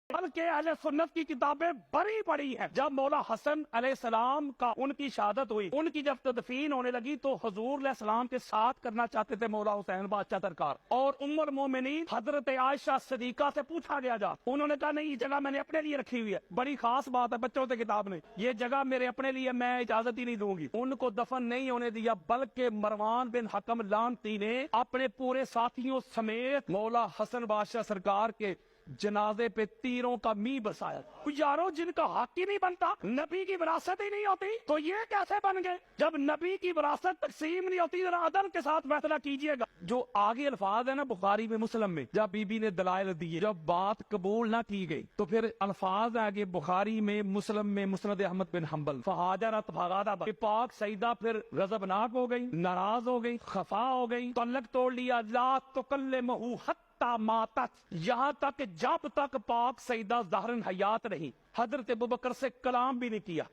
بلکہ اہل سنت کی کتابیں بڑی بڑی ہیں۔ جب مولا حسن علیہ السلام کا ان کی شہادت ہوئی، ان کی جب تدفین ہونے لگی تو حضور علیہ السلام کے ساتھ کرنا چاہتے تھے مولا حسین بادشاہ سرکار، اور ام المومنین حضرت عائشہ صدیقہ سے پوچھا گیا جا، انہوں نے کہا نہیں یہ جگہ میں نے اپنے لیے رکھی ہوئی ہے، بڑی خاص بات ہے بچوں سے کتاب نے، یہ جگہ میرے اپنے لیے، میں اجازت ہی نہیں دوں گی۔ ان کو دفن نہیں ہونے دیا، بلکہ مروان بن حکم لعنتی نے اپنے پورے ساتھیوں سمیت مولا حسن بادشاہ سرکار کے جنازے پہ تیروں کا می بسایا۔ یارو جن کا حق ہی نہیں بنتا، نبی کی وراثت ہی نہیں ہوتی، تو یہ کیسے بن گئے؟ جب نبی کی وراثت تقسیم نہیں ہوتی، ذرا عدل کے ساتھ فیصلہ کیجئے گا۔ جو آگے الفاظ ہیں نا بخاری میں مسلم میں، جب بی بی نے دلائل دیے، جب بات قبول نہ کی گئی تو پھر الفاظ آگے بخاری میں مسلم میں مسند احمد بن حنبل فہاجرت فغاضب، کہ پاک سیدہ پھر غضبناک ہو گئی، ناراض ہو گئی، خفا ہو گئی، تعلق توڑ لیا، لا تکلمہ حتی ماتت، یہاں تک جب تک پاک سیدہ ظاہراً حیات رہی حضرت ابوبکر سے کلام بھی نہیں کیا،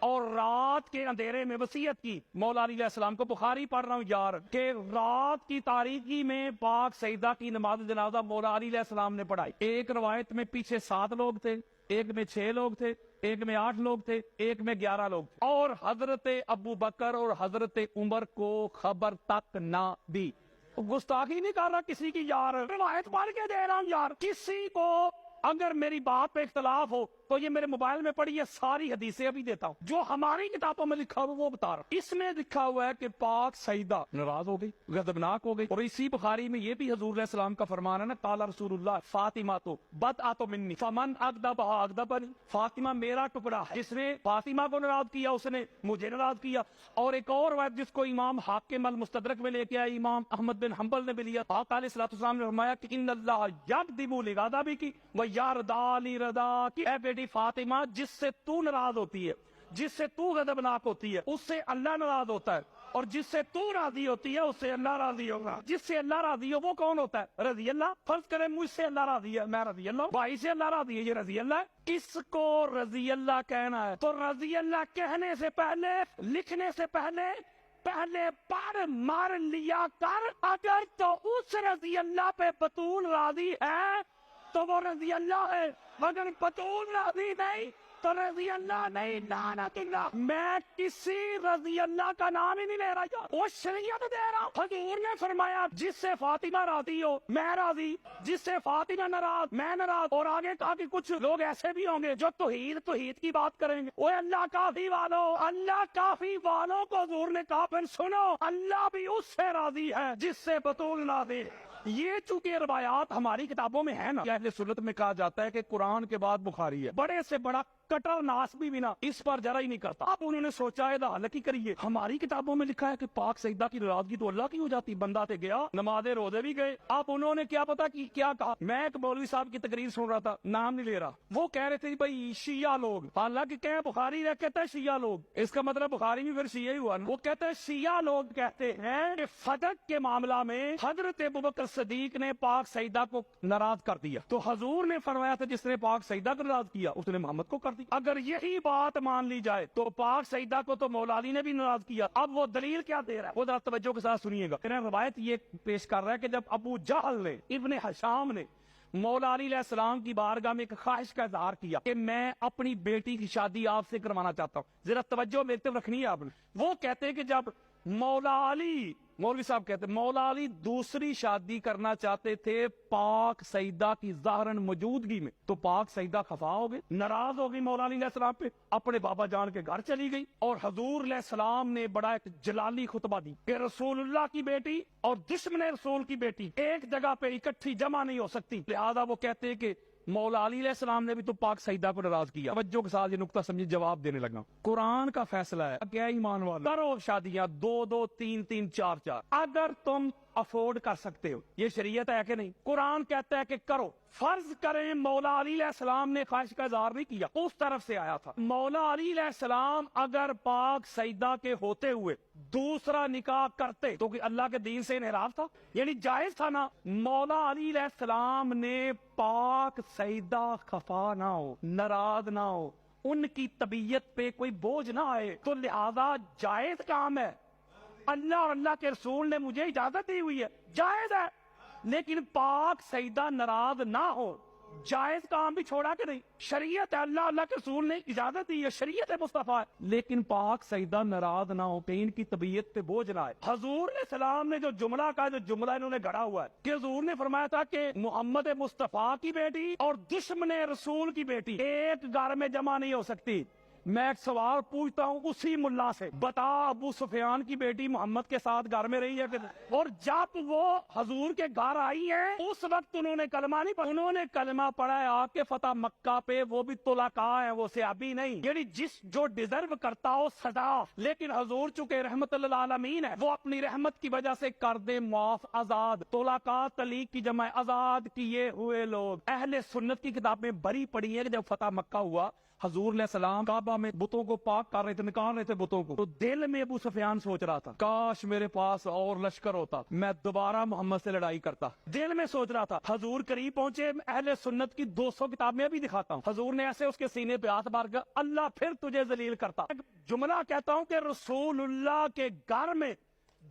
اور رات کے اندھیرے میں وصیت کی مولا علی علیہ السلام کو۔ بخاری پڑھ رہا ہوں یار، کہ رات کی تاریکی میں پاک سیدہ کی نماز جنازہ مولا علی علیہ السلام نے پڑھائی۔ ایک روایت میں پیچھے 7 لوگ تھے، ایک میں 6 لوگ تھے، ایک میں 8 لوگ تھے، ایک میں 11 لوگ تھے، اور حضرت ابوبکر اور حضرت عمر کو خبر تک نہ دی۔ گستاخی نہیں کر رہا کسی کی یار، روایت پڑھ کے دے رہا ہوں یار۔ کسی کو اگر میری بات پہ اختلاف ہو تو یہ میرے موبائل میں پڑھی ہے، ساری حدیثیں ابھی دیتا ہوں جو ہماری کتابوں میں لکھا ہوا وہ بتا رہا ہوں۔ اس میں لکھا ہوا ہے کہ پاک سیدہ ناراض ہو گئی، غضبناک ہو گئی، اور اسی بخاری میں یہ بھی حضور علیہ السلام کا فرمان ہے نا، قال رسول اللہ فاطمہ تو بدعۃ منی فمن اغضبها اغضبنی، فاطمہ میرا ٹکڑا ہے، جس نے فاطمہ کو ناراض کیا اس نے مجھے ناراض کیا۔ اور ایک اور روایت جس کو امام حاکم المستدرک میں لے کے آئے، امام احمد بن حنبل نے بھی لیا، آقا علیہ الصلوۃ والسلام نے فرمایا کہ ان اللہ یغضب لغضبک ویرضی لرضاک، اے بیٹی فاطمہ جس سے تو ناراض ہوتی ہے، جس سے تو غضبناک ہوتی ہے، اس سے اللہ ناراض ہوتا ہے، اور جس سے تو راضی ہوتی ہے اس سے اللہ راضی ہوگا۔ جس سے اللہ راضی ہو وہ کون ہوتا ہے؟ رضی اللہ۔ فرض کریں مجھ سے اللہ راضی ہے، میں رضی اللہ ہوں، بھائی سے اللہ راضی ہے، یہ رضی اللہ ہے۔ اس کو رضی اللہ کہنا ہے تو رضی اللہ کہنے سے پہلے، لکھنے سے پہلے پڑھ مار لیا کر۔ اگر تو اس رضی اللہ پہ بطول راضی ہے تو وہ رضی اللہ ہے، اگر بطول راضی نہیں تو رضی اللہ نہیں، لعنت اللہ۔ میں کسی رضی اللہ کا نام ہی نہیں لے رہا، وہ شریعت دے رہا ہوں۔ حضور نے فرمایا جس سے فاطمہ راضی ہو میں راضی، جس سے فاطمہ ناراض میں ناراض۔ اور آگے کہا کہ کچھ لوگ ایسے بھی ہوں گے جو توحید کی بات کریں گے، وہ اللہ کافی والوں، اللہ کافی والوں کو حضور نے کہا پھر سنو، اللہ بھی اس سے راضی ہے جس سے بطول راضی۔ یہ چونکہ روایات ہماری کتابوں میں ہے نا، اہل سنت میں کہا جاتا ہے کہ قرآن کے بعد بخاری ہے، بڑے سے بڑا کٹر ناسبی بھی نا اس پر ذرا ہی نہیں کرتا۔ اب انہوں نے سوچا ہے حل کی کریے، ہماری کتابوں میں لکھا ہے کہ پاک سیدہ کی ناراضگی تو اللہ کی ہو جاتی، بندہ تے گیا نماز روزے بھی گئے۔ اب انہوں نے کیا پتا کہ کیا کہا، میں ایک مولوی صاحب کی تقریر سن رہا تھا، نام نہیں لے رہا، وہ کہہ رہے تھے بھائی شیعہ لوگ، حالانکہ کہ بخاری رہ کہتا ہے شیعہ لوگ، اس کا مطلب بخاری بھی پھر شیعہ ہی ہوا نا۔ وہ کہتے ہیں شیعہ لوگ کہتے ہیں کہ فدق کے معاملہ میں حضرت ابوبکر صدیق نے پاک سیدہ کو ناراض کر دیا، تو حضور نے فرمایا تھا جس نے پاک سیدہ کو ناراض کیا اس نے محمد کو کر دیا۔ اگر یہی بات مان لی جائے تو پاک سیدہ کو تو مولا علی نے بھی ناراض کیا۔ اب وہ دلیل کیا دے رہا ہے وہ ذرا توجہ کے ساتھ سنیے گا۔ روایت یہ پیش کر رہا ہے کہ جب ابو جہل نے، ابن حشام نے مولا علی علیہ السلام کی بارگاہ میں ایک خواہش کا اظہار کیا کہ میں اپنی بیٹی کی شادی آپ سے کروانا چاہتا ہوں، ذرا توجہ میری طرف رکھنی ہے آپ نے۔ وہ کہتے ہیں کہ جب مولا علی، مولوی صاحب کہتے ہیں مولا علی دوسری شادی کرنا چاہتے تھے پاک سیدہ کی ظاہراً موجودگی میں، تو پاک سیدہ خفا ہو گئی، ناراض ہو گئی مولا علی علیہ السلام پہ، اپنے بابا جان کے گھر چلی گئی، اور حضور علیہ السلام نے بڑا ایک جلالی خطبہ دی کہ رسول اللہ کی بیٹی اور دشمن رسول کی بیٹی ایک جگہ پہ اکٹھی جمع نہیں ہو سکتی، لہذا وہ کہتے ہیں کہ مولا علی علیہ السلام نے بھی تو پاک سیدہ کو ناراض کیا۔ توجہ کے ساتھ یہ نقطہ سمجھے، جواب دینے لگا۔ قرآن کا فیصلہ ہے، کیا ایمان والا کرو شادیاں 2-2 3-3 4-4 اگر تم افورڈ کر سکتے ہو، یہ شریعت ہے کہ نہیں؟ قرآن کہتا ہے کہ کرو۔ فرض کریں مولا علی علیہ السلام نے خواہش کا اظہار نہیں کیا، اس طرف سے آیا تھا، مولا علی علیہ السلام اگر پاک سیدہ کے ہوتے ہوئے دوسرا نکاح کرتے تو کہ اللہ کے دین سے انحراف تھا، یعنی جائز تھا نا۔ مولا علی علیہ السلام نے پاک سیدہ خفا نہ ہو، ناراض نہ ہو، ان کی طبیعت پہ کوئی بوجھ نہ آئے، تو لہذا جائز کام ہے، اللہ اور اللہ کے رسول نے مجھے اجازت دی ہوئی ہے، جائز ہے، لیکن پاک سیدہ ناراض نہ ہو، جائز کام بھی چھوڑا کہ نہیں؟ شریعت ہے، اللہ کے رسول نے اجازت دی ہے، شریعت مصطفیٰ ہے، لیکن پاک سیدہ ناراض نہ ہو کہ ان کی طبیعت پہ بوجھ نہ آئے۔ حضور علیہ السلام نے جو جملہ کہا، جو جملہ انہوں نے گڑھا ہوا ہے کہ حضور نے فرمایا تھا کہ محمد مصطفیٰ کی بیٹی اور دشمن رسول کی بیٹی ایک گھر میں جمع نہیں ہو سکتی۔ میں ایک سوال پوچھتا ہوں اسی ملا سے، بتا ابو سفیان کی بیٹی محمد کے ساتھ گھر میں رہی ہے کہ نہیں؟ اور جب وہ حضور کے گھر آئی ہے اس وقت انہوں نے کلمہ نہیں پڑھا، انہوں نے کلمہ پڑھا ہے آپ کے فتح مکہ پہ، وہ بھی طلقاء ہیں، وہ صحابی نہیں، یعنی جو ڈیزرو کرتا ہو سزا، لیکن حضور چونکہ رحمت للعالمین ہے، وہ اپنی رحمت کی وجہ سے کر دے معاف، آزاد۔ طلقاء طلیق کی جمع، آزاد کیے ہوئے لوگ۔ اہل سنت کی کتابیں بری پڑی ہیں کہ جب فتح مکہ ہوا، حضور علیہ السلام کعبہ میں بتوں کو پاک کر رہے تھے، نکال رہے تھے بتوں کو، تو دل میں ابو سفیان سوچ رہا تھا کاش میرے پاس اور لشکر ہوتا، میں دوبارہ محمد سے لڑائی کرتا، دل میں سوچ رہا تھا۔ حضور قریب پہنچے، اہل سنت کی 200 کتابیں بھی دکھاتا ہوں، حضور نے ایسے اس کے سینے پہ ہاتھ مار کر اللہ پھر تجھے ذلیل کرتا۔ ایک جملہ کہتا ہوں کہ رسول اللہ کے گھر میں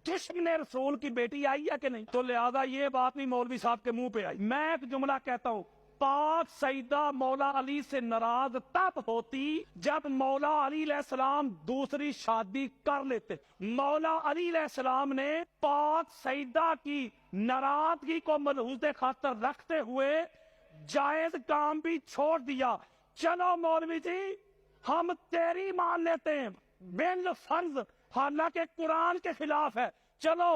دشمن رسول کی بیٹی آئی ہے کہ نہیں؟ تو لہذا یہ بات بھی مولوی صاحب کے منہ پہ آئی۔ میں ایک جملہ کہتا ہوں، پاک سیدہ مولا علی سے ناراض تب ہوتی جب مولا علی علیہ السلام دوسری شادی کر لیتے۔ مولا علی علیہ السلام نے پاک سیدہ کی ناراضگی کو ملحوظ خاطر رکھتے ہوئے جائز کام بھی چھوڑ دیا۔ چلو مولوی جی ہم تیری مان لیتے ہیں بالفرض، حالانکہ قرآن کے خلاف ہے، چلو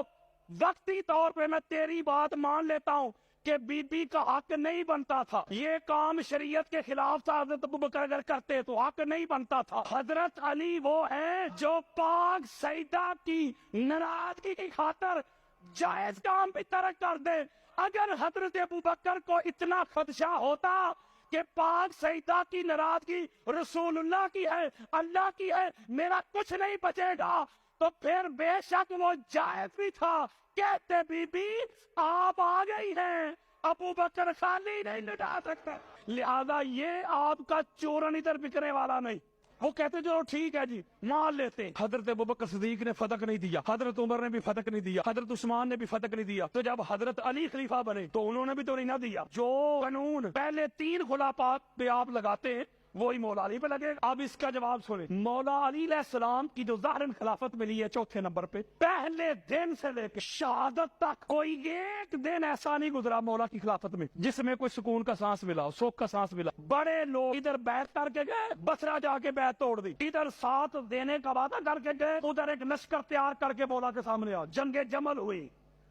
وقتی طور پہ میں تیری بات مان لیتا ہوں کہ بی بی کا حق نہیں بنتا تھا، یہ کام شریعت کے خلاف تھا، حضرت ابوبکر اگر کرتے تو حق نہیں بنتا تھا۔ حضرت علی وہ ہیں جو پاک سیدہ کی ناراضگی کی خاطر جائز کام بھی ترک کر دے۔ اگر حضرت ابوبکر کو اتنا خدشہ ہوتا کہ پاک سیدہ کی ناراضگی رسول اللہ کی ہے، اللہ کی ہے، میرا کچھ نہیں بچے گا، تو پھر بے شک وہ جائز بھی تھا۔ کہتے بی بی آپ آ گئی ہیں، ابوبکر خالی نہیں لٹا سکتا، لہذا یہ آپ کا چورن ادھر بکنے والا نہیں۔ وہ کہتے جو ٹھیک ہے جی مان لیتے ہیں۔ حضرت ابوبکر صدیق نے فتق نہیں دیا، حضرت عمر نے بھی فتق نہیں دیا، حضرت عثمان نے بھی فتق نہیں دیا، تو جب حضرت علی خلیفہ بنے تو انہوں نے بھی تو نہیں نہ دیا۔ جو قانون پہلے 3 خلافات پہ آپ لگاتے ہیں وہی مولا علی پہ لگے۔ اب اس کا جواب سنیں، مولا علی علیہ السلام کی جو ظاہراً خلافت ملی ہے 4تھے نمبر پہ، پہلے دن سے لے کے شہادت تک کوئی ایک دن ایسا نہیں گزرا مولا کی خلافت میں جس میں کوئی سکون کا سانس ملا ہو، سکھ کا سانس ملا۔ بڑے لوگ ادھر بیعت کر کے گئے، بصرہ جا کے بیعت توڑ دی، ادھر ساتھ دینے کا وعدہ کر کے گئے، ادھر ایک لشکر تیار کر کے مولا کے سامنے آ، جنگ جمل ہوئی،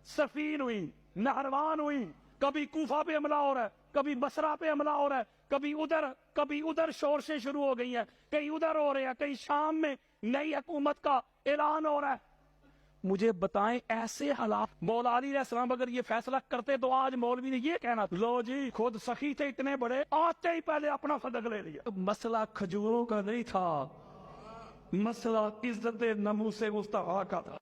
صفین ہوئی، نہروان ہوئی، کبھی کوفہ پہ حملہ ہو رہا ہے، کبھی بصرہ پہ حملہ ہو رہا ہے، کبھی ادھر شور سے شروع ہو گئی ہیں، کہیں ادھر ہو رہے ہیں، کہیں شام میں نئی حکومت کا اعلان ہو رہا ہے۔ مجھے بتائیں ایسے حالات مولا علی علیہ السلام اگر یہ فیصلہ کرتے تو آج مولوی نے یہ کہنا لو جی خود سخی تھے اتنے بڑے، آتے ہی پہلے اپنا صدق لے لیا۔ مسئلہ کھجوروں کا نہیں تھا، مسئلہ عزت ناموس مصطفیٰ کا تھا۔